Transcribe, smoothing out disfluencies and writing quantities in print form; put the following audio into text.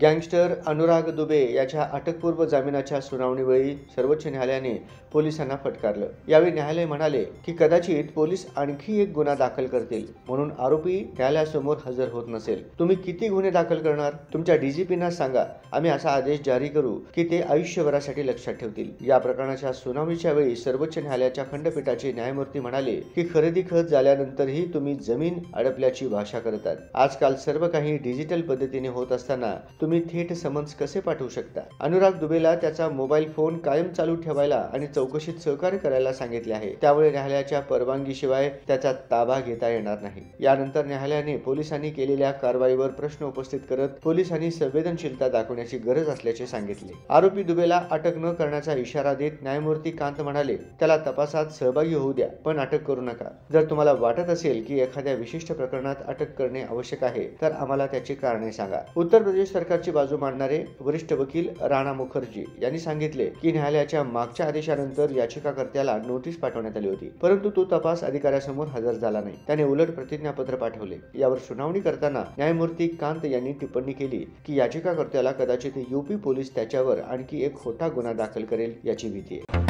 Gangster Anurag Dubey याच्या अटकपूर्व जामिनाच्या सुनावणीवेळी सर्वोच्च न्यायालयाने पोलिसांना फटकारलं। यावेळी न्यायालय म्हणाले की कदाचित पोलीस आणखी एक गुन्हा दाखल करतील म्हणून आरोपी न्यायालयासमोर हजर होत नसेल। तुम्ही किती गुन्हे दाखल करणार? तुमच्या डीजीपींना सांगा, आम्ही असा आदेश जारी करू की ते आयुष्यभरासाठी लक्षात ठेवतील। या प्रकरणाच्या सुनावणीच्या वेळी सर्वोच्च न्यायालयाच्या खंडपीठाचे न्यायमूर्ती म्हणाले की खरेदी खत झाल्यानंतरही तुम्ही जमीन अडपल्याची भाषा करतात। आजकाल सर्व काही डिजिटल पद्धतीने होत असताना तुम्ही थेट समन्स कसे पाठवू शकता? अनुराग दुबेला त्याचा मोबाईल फोन कायम चालू ठेवायला आणि चौकशीत सहकार्य करायला सांगितले आहे। त्यामुळे न्यायालयाच्या परवानगीशिवाय त्याचा ताबा घेता येणार नाही। यानंतर न्यायालयाने पोलिसांनी केलेल्या कारवाईवर प्रश्न उपस्थित करत पोलिसांनी संवेदनशीलता दाखवण्याची गरज असल्याचे सांगितले। आरोपी दुबेला अटक न करण्याचा इशारा देत न्यायमूर्ती कांत म्हणाले, त्याला तपासात सहभागी होऊ द्या, पण अटक करू नका। जर तुम्हाला वाटत असेल की एखाद्या विशिष्ट प्रकरणात अटक करणे आवश्यक आहे तर आम्हाला त्याची कारणे सांगा। उत्तर प्रदेश सरकारची बाजू मांडणारे वरिष्ठ वकील राणा मुखर्जी यांनी सांगितले की न्यायालयाच्या मागच्या आदेशानंतर याचिकाकर्त्याला नोटीस पाठवण्यात आली होती, परंतु तो तपास अधिकाऱ्यासमोर हजर झाला नाही। त्याने उलट प्रतिज्ञापत्र पाठवले। यावर सुनावणी करताना न्यायमूर्ती कांत यांनी टिप्पणी केली की याचिकाकर्त्याला कदाचित यूपी पोलीस त्याच्यावर आणखी एक खोटा गुन्हा दाखल करेल याची भीती आहे।